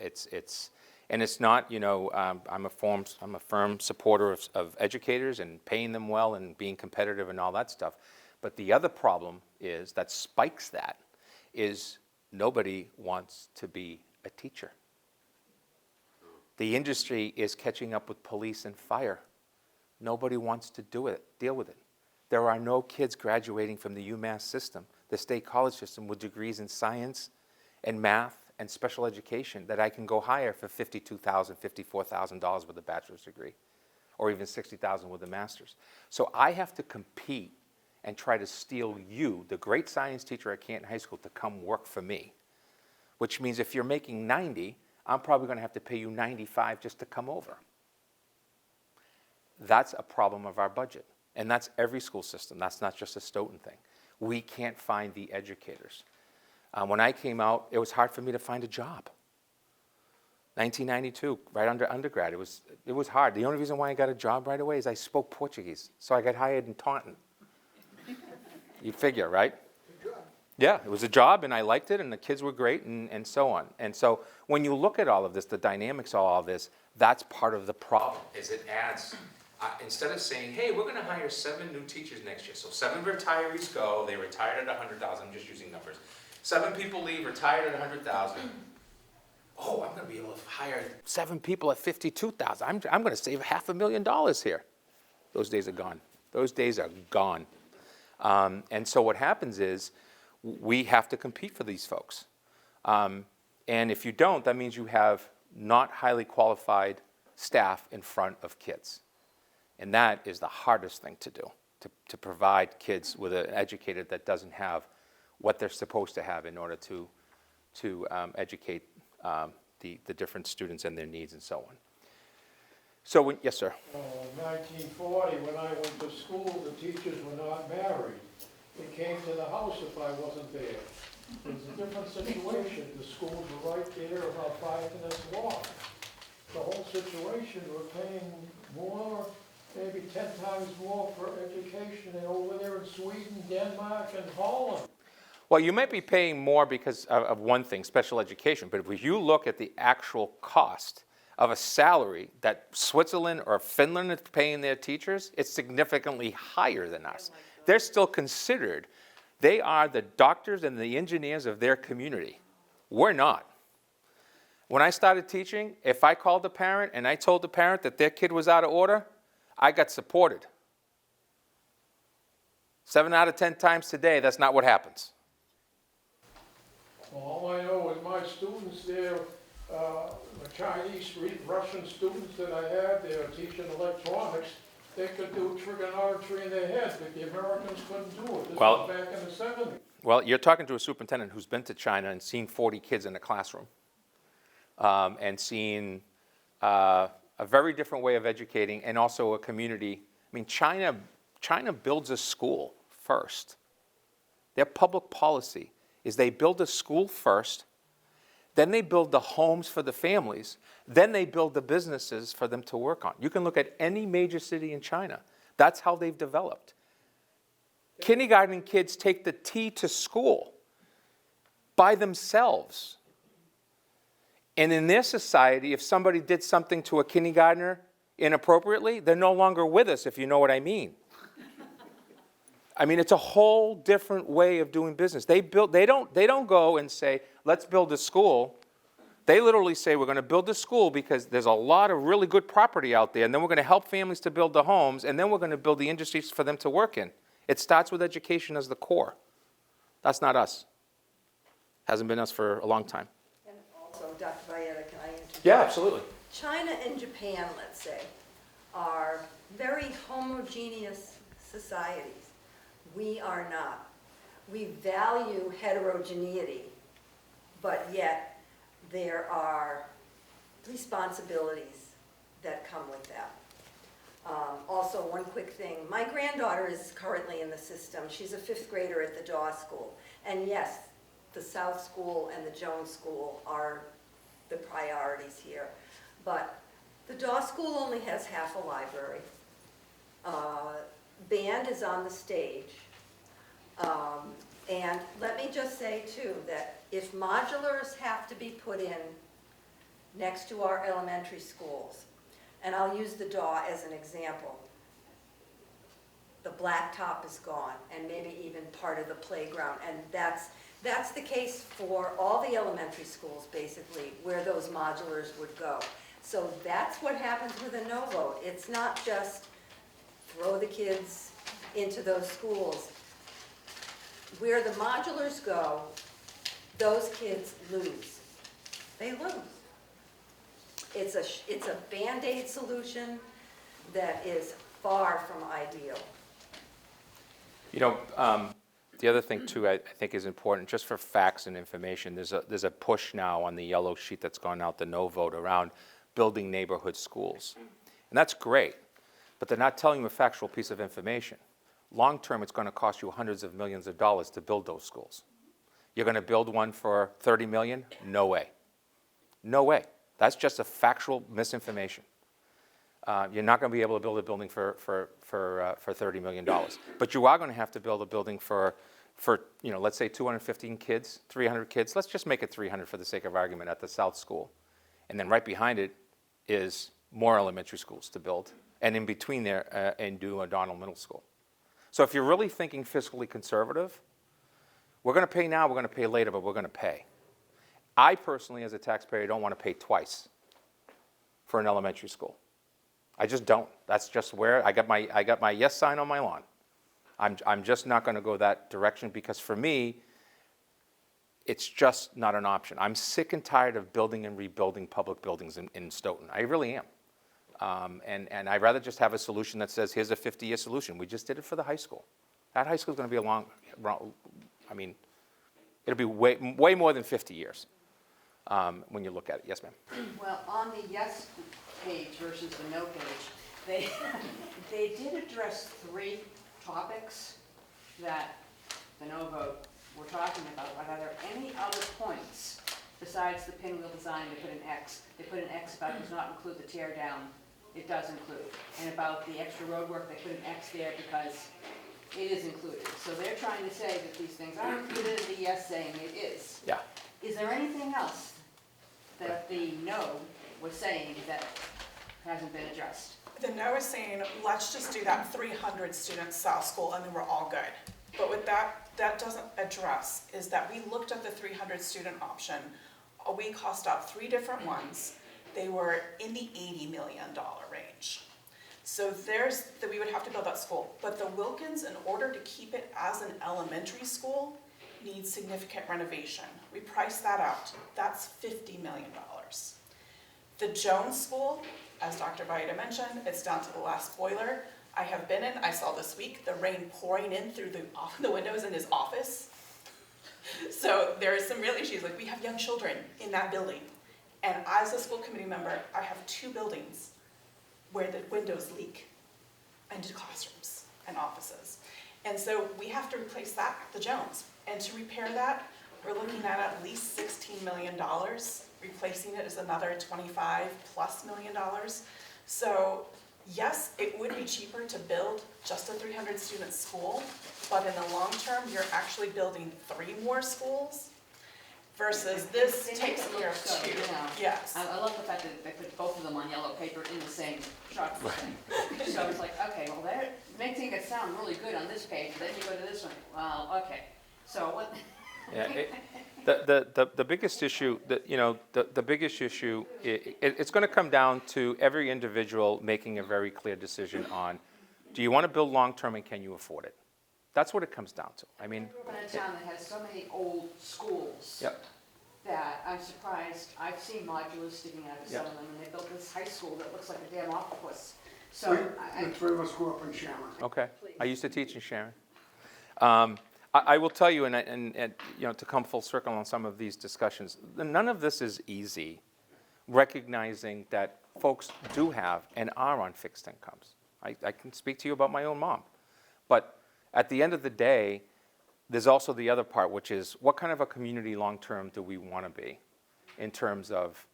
Speaker 2: And it's not, you know, I'm a firm supporter of educators and paying them well and being competitive and all that stuff. But the other problem is that spikes that is nobody wants to be a teacher. The industry is catching up with police and fire. Nobody wants to deal with it. There are no kids graduating from the UMass system, the state college system, with degrees in science and math and special education that I can go hire for $52,000, $54,000 with a bachelor's degree, or even $60,000 with a master's. So I have to compete and try to steal you, the great science teacher at Canton High School, to come work for me, which means if you're making 90, I'm probably going to have to pay you 95 just to come over. That's a problem of our budget, and that's every school system. That's not just a Stoughton thing. We can't find the educators. When I came out, it was hard for me to find a job. 1992, right under undergrad, it was hard. The only reason why I got a job right away is I spoke Portuguese, so I got hired in Taunton. You figure, right? Yeah, it was a job, and I liked it, and the kids were great, and so on. And so when you look at all of this, the dynamics of all of this, that's part of the problem, is it adds, instead of saying, hey, we're going to hire 7 new teachers next year, so 7 retirees go, they retired at $100,000, I'm just using numbers. 7 people leave, retired at $100,000. Oh, I'm going to be able to hire 7 people at $52,000. I'm going to save $500,000 here. Those days are gone. Those days are gone. And so what happens is we have to compete for these folks. And if you don't, that means you have not highly qualified staff in front of kids. And that is the hardest thing to do, to provide kids with an educator that doesn't have what they're supposed to have in order to educate the different students and their needs and so on. So, yes, sir.
Speaker 3: 1940, when I went to school, the teachers were not married. They came to the house if I wasn't there. It was a different situation. The schools were right there, about 5 minutes walk. The whole situation, we're paying more, maybe 10 times more for education than over there in Sweden, Denmark, and Holland.
Speaker 2: Well, you might be paying more because of one thing, special education, but if you look at the actual cost of a salary that Switzerland or Finland is paying their teachers, it's significantly higher than us. They're still considered, they are the doctors and the engineers of their community. We're not. When I started teaching, if I called the parent and I told the parent that their kid was out of order, I got supported. 7 out of 10 times today, that's not what happens.
Speaker 3: Well, all I know is my students there, the Chinese, Russian students that I had, they were teaching electronics. They could do trigonometry in their head, but the Americans couldn't do it. This was back in the 70s.
Speaker 2: Well, you're talking to a superintendent who's been to China and seen 40 kids in a classroom, and seen a very different way of educating and also a community. I mean, China builds a school first. Their public policy is they build a school first, then they build the homes for the families, then they build the businesses for them to work on. You can look at any major city in China. That's how they've developed. Kindergarten kids take the T to school by themselves. And in their society, if somebody did something to a kindergartner inappropriately, they're no longer with us, if you know what I mean. I mean, it's a whole different way of doing business. They don't go and say, let's build a school. They literally say, we're going to build a school because there's a lot of really good property out there, and then we're going to help families to build the homes, and then we're going to build the industries for them to work in. It starts with education as the core. That's not us. Hasn't been us for a long time.
Speaker 8: And also, Dr. Baeta, can I interject?
Speaker 2: Yeah, absolutely.
Speaker 8: China and Japan, let's say, are very homogeneous societies. We are not. We value heterogeneity, but yet there are responsibilities that come with that. Also, one quick thing. My granddaughter is currently in the system. She's a 5th grader at the Daw School. And yes, the South School and the Jones School are the priorities here. But the Daw School only has half a library. Band is on the stage. And let me just say, too, that if modulars have to be put in next to our elementary schools, and I'll use the Daw as an example, the blacktop is gone, and maybe even part of the playground. And that's the case for all the elementary schools, basically, where those modulars would go. So that's what happens with a no vote. It's not just throw the kids into those schools. Where the modulars go, those kids lose. They lose. It's a Band-Aid solution that is far from ideal.
Speaker 2: You know, the other thing too, I think is important, just for facts and information, there's a push now on the yellow sheet that's gone out, the no vote, around building neighborhood schools. And that's great, but they're not telling you a factual piece of information. Long term, it's going to cost you hundreds of millions of dollars to build those schools. You're going to build one for 30 million? No way. No way. That's just a factual misinformation. You're not going to be able to build a building for $30 million. But you are going to have to build a building for let's say 215 kids, 300 kids. Let's just make it 300 for the sake of argument at the South School. And then right behind it is more elementary schools to build. And in between there, and do a Donald Middle School. So if you're really thinking fiscally conservative, we're going to pay now, we're going to pay later, but we're going to pay. I personally, as a taxpayer, don't want to pay twice for an elementary school. I just don't. That's just where I got my yes sign on my lawn. I'm just not going to go that direction because for me, it's just not an option. I'm sick and tired of building and rebuilding public buildings in Stoughton. I really am. And I'd rather just have a solution that says, here's a 50-year solution. We just did it for the high school. That high school is going to be it'll be way more than 50 years. when you look at it. Yes, ma'am?
Speaker 6: Well, on the yes page versus the no page, they, they did address 3 topics that the no vote we're talking about, but are there any other points besides the pinwheel design? They put an X. They put an X about does not include the tear down. It does include. And about the extra road work, they put an X there because it is included. So they're trying to say that these things are included, the yes saying it is.
Speaker 2: Yeah.
Speaker 6: Is there anything else that the no was saying that hasn't been addressed?
Speaker 4: The no is saying, let's just do that 300 student South School and then we're all good. But what that doesn't address is that we looked at the 300 student option. We cost out 3 different ones. They were in the $80 million range. So that we would have to build that school. But the Wilkins, in order to keep it as an elementary school, needs significant renovation. We priced that out. That's $50 million. The Jones School, as Dr. Baeta mentioned, it's down to the last boiler. I have been in, I saw this week, the rain pouring in through the windows in his office. So there is some real issues, like we have young children in that building. And as a school committee member, I have 2 buildings where the windows leak into classrooms and offices. And so we have to replace that, the Jones. And to repair that, we're looking at least $16 million. Replacing it is another $25+ million. So yes, it would be cheaper to build just a 300 student school, but in the long term, you're actually building 3 more schools versus this takes care of 2. Yes.
Speaker 6: I love the fact that they put both of them on yellow paper in the same chart. So it's like, okay, well, that makes it sound really good on this page, then you go to this one. Well, okay. So what?
Speaker 2: Yeah, the biggest issue, the biggest issue, it's going to come down to every individual making a very clear decision on, do you want to build long-term and can you afford it? That's what it comes down to. I mean,
Speaker 6: I grew up in a town that has so many old schools.
Speaker 2: Yep.
Speaker 6: That I'm surprised, I've seen modulars sticking out of some of them, and they built this high school that looks like a damn octopus. So
Speaker 9: The 3 of us grew up in Sharon.
Speaker 2: okay. I used to teach in Sharon. I will tell you, and to come full circle on some of these discussions, none of this is easy, recognizing that folks do have and are on fixed incomes. I can speak to you about my own mom. But at the end of the day, there's also the other part, which is what kind of a community long-term do we want to be in terms of,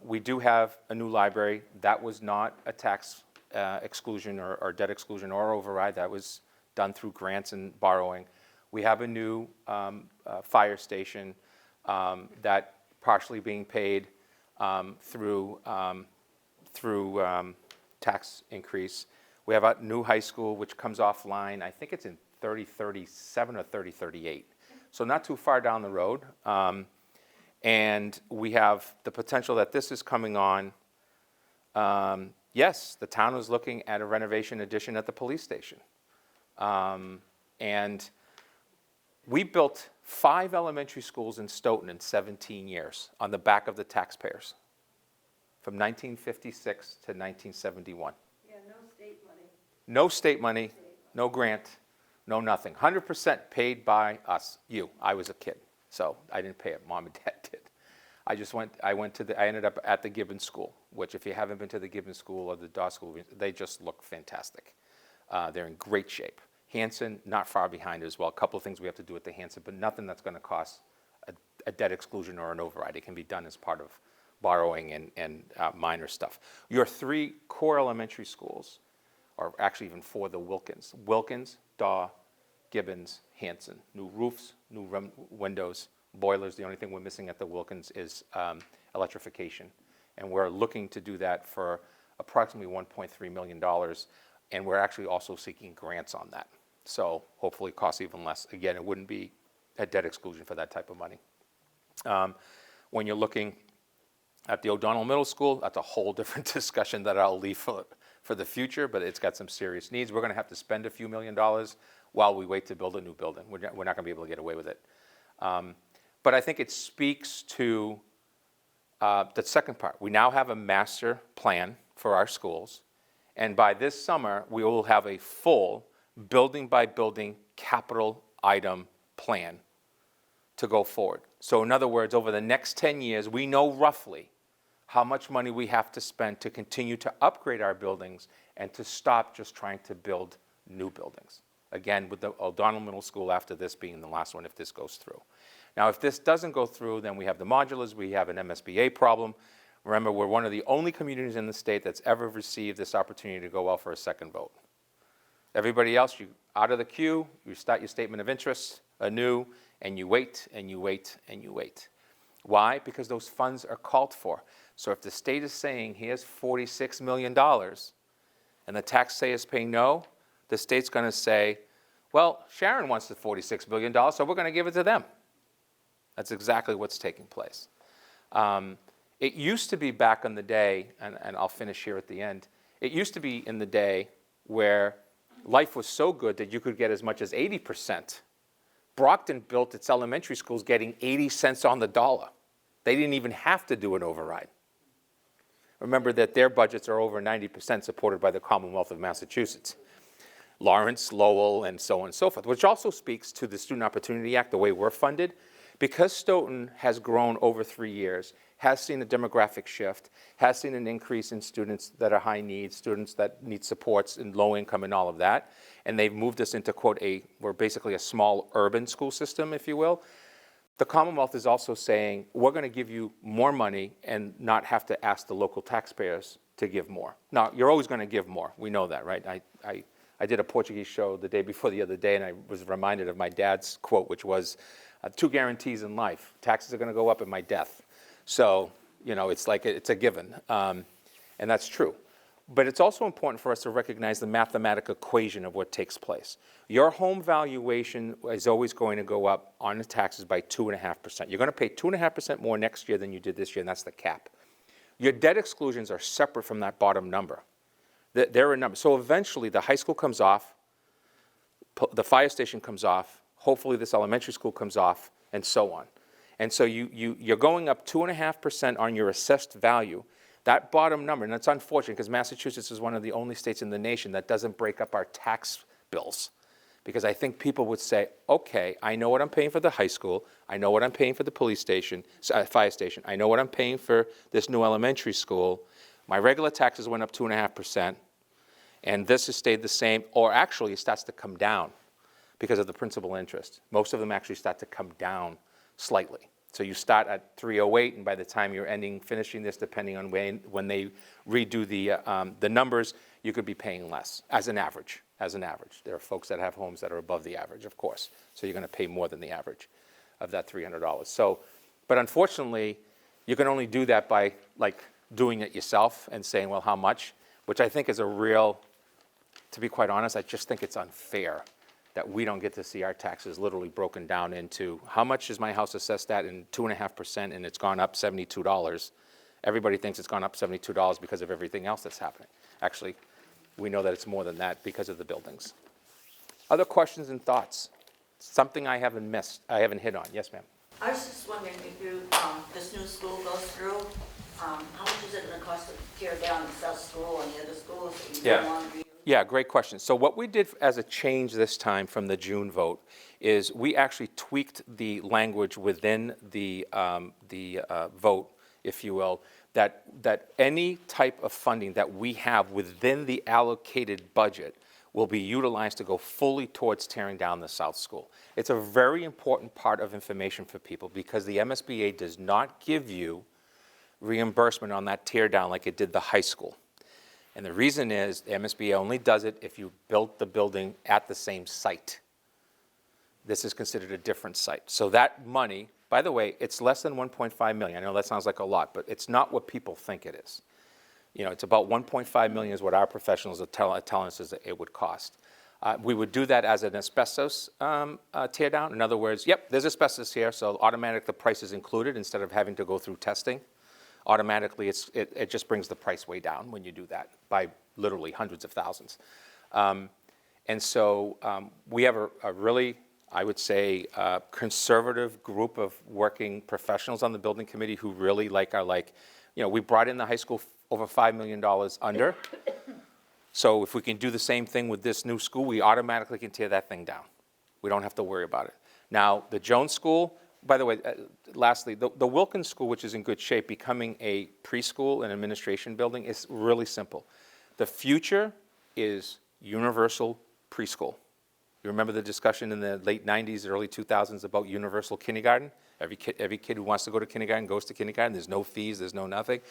Speaker 2: we do have a new library. That was not a tax exclusion or debt exclusion or override. That was done through grants and borrowing. We have a new fire station that partially being paid through tax increase. We have a new high school which comes offline, I think it's in 3037 or 3038. So not too far down the road. And we have the potential that this is coming on. Yes, the town is looking at a renovation addition at the police station. And we built 5 elementary schools in Stoughton in 17 years on the back of the taxpayers, from 1956 to 1971.
Speaker 6: Yeah, no state money.
Speaker 2: No state money, no grant, no nothing. 100% paid by us, you. I was a kid, so I didn't pay it. Mom and Dad did. I ended up at the Gibbons School, which if you haven't been to the Gibbons School or the Dawes School, they just look fantastic. They're in great shape. Hanson, not far behind as well. A couple of things we have to do at the Hanson, but nothing that's going to cost a debt exclusion or an override. It can be done as part of borrowing and minor stuff. Your 3 core elementary schools, or actually even 4, the Wilkins, Daw, Gibbons, Hanson. New roofs, new windows, boilers. The only thing we're missing at the Wilkins is electrification. And we're looking to do that for approximately $1.3 million. And we're actually also seeking grants on that. So hopefully it costs even less. Again, it wouldn't be a debt exclusion for that type of money. When you're looking at the O'Donnell Middle School, that's a whole different discussion that I'll leave for the future, but it's got some serious needs. We're going to have to spend a few $1 million while we wait to build a new building. We're not going to be able to get away with it. But I think it speaks to the second part. We now have a master plan for our schools. And by this summer, we will have a full building by building capital item plan to go forward. So in other words, over the next 10 years, we know roughly how much money we have to spend to continue to upgrade our buildings and to stop just trying to build new buildings. Again, with the O'Donnell Middle School after this being the last one if this goes through. Now, if this doesn't go through, then we have the modulars, we have an MSBA problem. Remember, we're one of the only communities in the state that's ever received this opportunity to go out for a second vote. Everybody else, you out of the queue, you start your statement of interest anew, and you wait, and you wait, and you wait. Why? Because those funds are called for. So if the state is saying, here's $46 million, and the taxpayers pay no, the state's going to say, well, Sharon wants the $46 million, so we're going to give it to them. That's exactly what's taking place. It used to be back in the day, and I'll finish here at the end, it used to be in the day where life was so good that you could get as much as 80%. Brockton built its elementary schools getting 80 cents on the dollar. They didn't even have to do an override. Remember that their budgets are over 90% supported by the Commonwealth of Massachusetts. Lawrence, Lowell, and so on and so forth, which also speaks to the Student Opportunity Act, the way we're funded. Because Stoughton has grown over 3 years, has seen a demographic shift, has seen an increase in students that are high needs, students that need supports in low income and all of that, and they've moved us into, quote, we're basically a small urban school system, if you will. The Commonwealth is also saying, we're going to give you more money and not have to ask the local taxpayers to give more. Now, you're always going to give more. We know that, right? I did a Portuguese show the day before the other day, and I was reminded of my dad's quote, which was, 2 guarantees in life. Taxes are going to go up at my death. So, you know, it's like it's a given. And that's true. But it's also important for us to recognize the mathematical equation of what takes place. Your home valuation is always going to go up on the taxes by 2.5%. You're going to pay 2.5% more next year than you did this year, and that's the cap. Your debt exclusions are separate from that bottom number. They're a number. So eventually the high school comes off, the fire station comes off, hopefully this elementary school comes off, and so on. And so you're going up 2.5% on your assessed value. That bottom number, and it's unfortunate because Massachusetts is one of the only states in the nation that doesn't break up our tax bills. Because I think people would say, okay, I know what I'm paying for the high school, I know what I'm paying for the police station, fire station, I know what I'm paying for this new elementary school. My regular taxes went up 2.5%, and this has stayed the same, or actually it starts to come down because of the principal interest. Most of them actually start to come down slightly. So you start at 308, and by the time you're finishing this, depending on when they redo the numbers, you could be paying less as an average. As an average, there are folks that have homes that are above the average, of course. So you're going to pay more than the average of that $300. So, but unfortunately, you can only do that by like doing it yourself and saying, well, how much? Which I think is a real, to be quite honest, I just think it's unfair that we don't get to see our taxes literally broken down into how much is my house assessed at in 2.5% and it's gone up $72. Everybody thinks it's gone up $72 because of everything else that's happening. Actually, we know that it's more than that because of the buildings. Other questions and thoughts? Something I haven't missed, I haven't hit on. Yes, ma'am.
Speaker 10: I was just wondering if this new school goes through, how much is it going to cost to tear down the South School and the other schools that you don't want to use?
Speaker 2: Yeah, great question. So what we did as a change this time from the June vote is we actually tweaked the language within the vote, if you will, that any type of funding that we have within the allocated budget will be utilized to go fully towards tearing down the South School. It's a very important part of information for people because the MSBA does not give you reimbursement on that tear down like it did the high school. And the reason is the MSBA only does it if you built the building at the same site. This is considered a different site. So that money, by the way, it's less than 1.5 million. I know that sounds like a lot, but it's not what people think it is. You know, it's about 1.5 million is what our professionals are telling us it would cost. We would do that as an asbestos tear down. In other words, yep, there's asbestos here, so automatically the price is included instead of having to go through testing. Automatically, it just brings the price way down when you do that by literally hundreds of thousands. And so we have a really, I would say, conservative group of working professionals on the building committee who really you know, we brought in the high school over $5 million under. So if we can do the same thing with this new school, we automatically can tear that thing down. We don't have to worry about it. Now, the Jones School, by the way, lastly, the Wilkins School, which is in good shape, becoming a preschool and administration building is really simple. The future is universal preschool. You remember the discussion in the late 90s, early 2000s about universal kindergarten? Every kid who wants to go to kindergarten goes to kindergarten. There's no fees, there's no nothing.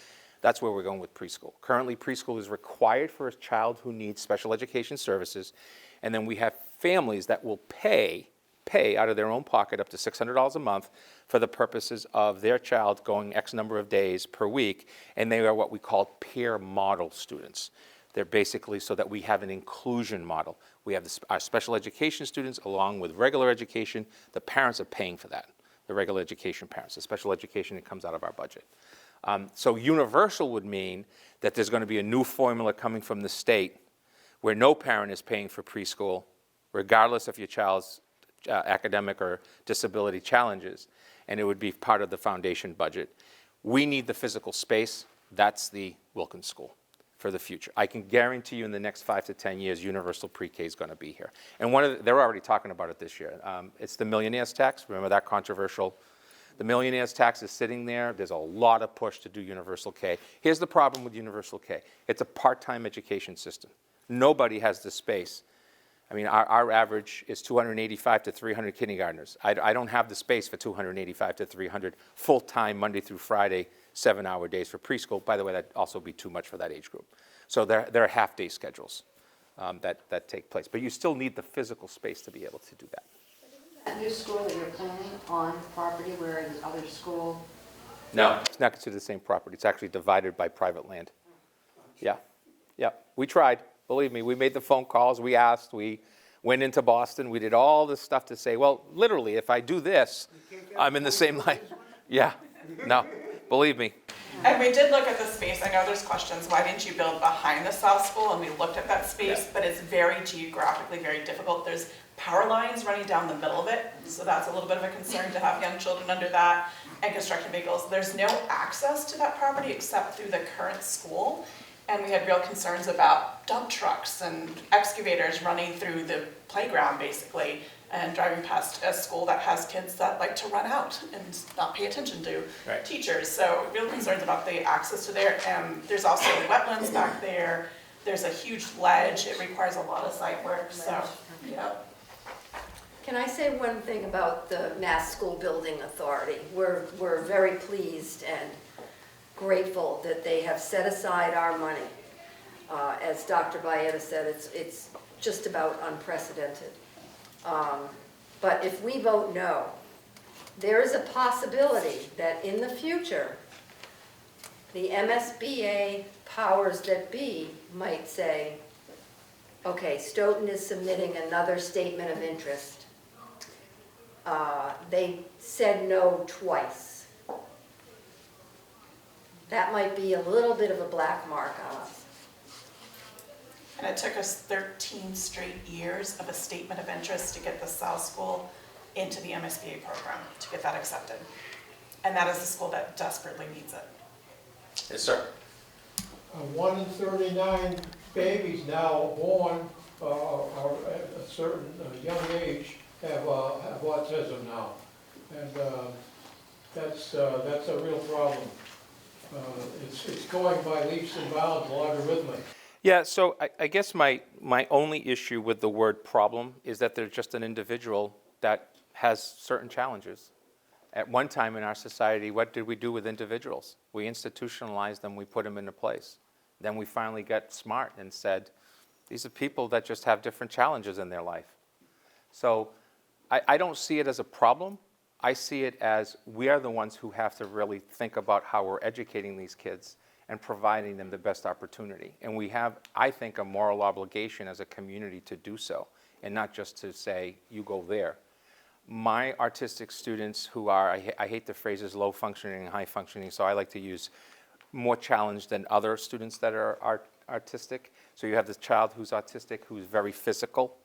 Speaker 2: That's where we're going with preschool. Currently, preschool is required for a child who needs special education services, and then we have families that will pay out of their own pocket up to $600 a month for the purposes of their child going X number of days per week, and they are what we call peer model students. They're basically so that we have an inclusion model. We have our special education students along with regular education. The parents are paying for that, the regular education parents. The special education, it comes out of our budget. So universal would mean that there's going to be a new formula coming from the state where no parent is paying for preschool, regardless of your child's academic or disability challenges, and it would be part of the foundation budget. We need the physical space. That's the Wilkins School for the future. I can guarantee you in the next 5 to 10 years, universal pre-K is going to be here. And they're already talking about it this year. It's the millionaire's tax. Remember that controversial? The millionaire's tax is sitting there. There's a lot of push to do universal K. Here's the problem with universal K. It's a part-time education system. Nobody has the space. I mean, our average is 285 to 300 kindergartners. I don't have the space for 285 to 300 full-time Monday through Friday, 7-hour days for preschool. By the way, that'd also be too much for that age group. So there are half-day schedules that take place. But you still need the physical space to be able to do that.
Speaker 6: That new school that you're planning on the property where the other school?
Speaker 2: No, it's not considered the same property. It's actually divided by private land. Yeah, yeah. We tried. Believe me, we made the phone calls, we asked, we went into Boston, we did all this stuff to say, well, literally, if I do this, I'm in the same line. Yeah, no, believe me.
Speaker 4: And we did look at the space. I know there's questions, why didn't you build behind the South School? And we looked at that space, but it's very geographically very difficult. There's power lines running down the middle of it, so that's a little bit of a concern to have young children under that, and construction vehicles. There's no access to that property except through the current school. And we had real concerns about dump trucks and excavators running through the playground, basically, and driving past a school that has kids that like to run out and not pay attention to teachers. So real concerns about the access to there. And there's also wetlands back there. There's a huge ledge. It requires a lot of site work, so, yeah.
Speaker 8: Can I say one thing about the Mass School Building Authority? We're very pleased and grateful that they have set aside our money. As Dr. Baeta said, it's just about unprecedented. But if we vote no, there is a possibility that in the future, the MSBA powers that be might say, okay, Stoughton is submitting another statement of interest. They said no twice. That might be a little bit of a black mark on us.
Speaker 4: And it took us 13 straight years of a statement of interest to get the South School into the MSBA program, to get that accepted. And that is the school that desperately needs it.
Speaker 2: Yes, sir.
Speaker 3: 1 in 39 babies now born are at a certain young age have autism now. And that's a real problem. It's going by leaps and bounds, logarithmic.
Speaker 2: Yeah, so I guess my only issue with the word problem is that they're just an individual that has certain challenges. At one time in our society, what did we do with individuals? We institutionalized them, we put them into place. Then we finally got smart and said, these are people that just have different challenges in their life. So I don't see it as a problem. I see it as we are the ones who have to really think about how we're educating these kids and providing them the best opportunity. And we have, I think, a moral obligation as a community to do so, and not just to say, you go there. My artistic students who are, I hate the phrases low functioning and high functioning, so I like to use more challenged than other students that are artistic. So you have this child who's autistic, who's very physical,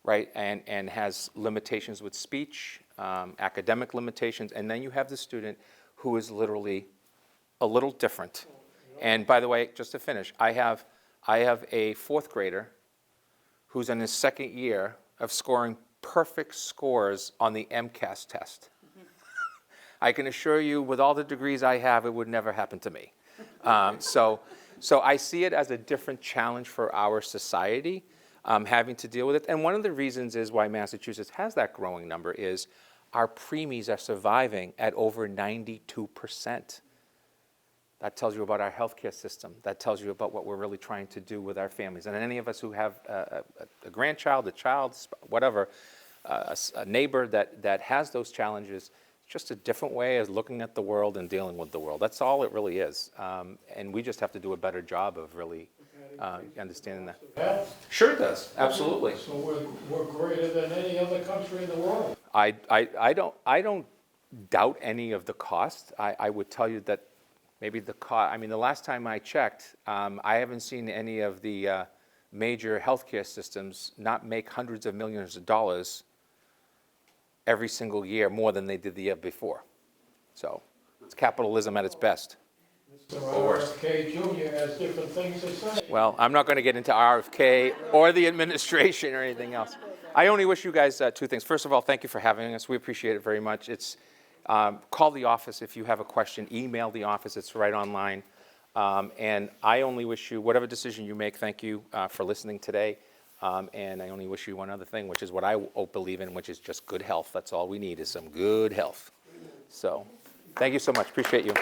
Speaker 2: right, and has limitations with speech, academic limitations, and then you have the student who is literally a little different. And by the way, just to finish, I have a 4th grader who's in his 2nd year of scoring perfect scores on the MCAS test. I can assure you, with all the degrees I have, it would never happen to me. So I see it as a different challenge for our society, having to deal with it. And one of the reasons is why Massachusetts has that growing number is our preemies are surviving at over 92%. That tells you about our healthcare system. That tells you about what we're really trying to do with our families. And any of us who have a grandchild, a child, whatever, a neighbor that has those challenges, it's just a different way of looking at the world and dealing with the world. That's all it really is. And we just have to do a better job of really understanding that.
Speaker 3: Health,
Speaker 2: Sure it does, absolutely.
Speaker 3: so we're greater than any other country in the world.
Speaker 2: I don't doubt any of the cost. I would tell you that maybe the cost, I mean, the last time I checked, I haven't seen any of the major healthcare systems not make hundreds of millions of dollars every single year more than they did the year before. So it's capitalism at its best.
Speaker 3: Mr. RFK Jr. has different things to say.
Speaker 2: Well, I'm not going to get into RFK or the administration or anything else. I only wish you guys two things. First of all, thank you for having us. We appreciate it very much. It's call the office if you have a question. Email the office. It's right online. And I only wish you, whatever decision you make, thank you for listening today. And I only wish you one other thing, which is what I believe in, which is just good health. That's all we need is some good health. So thank you so much. Appreciate you.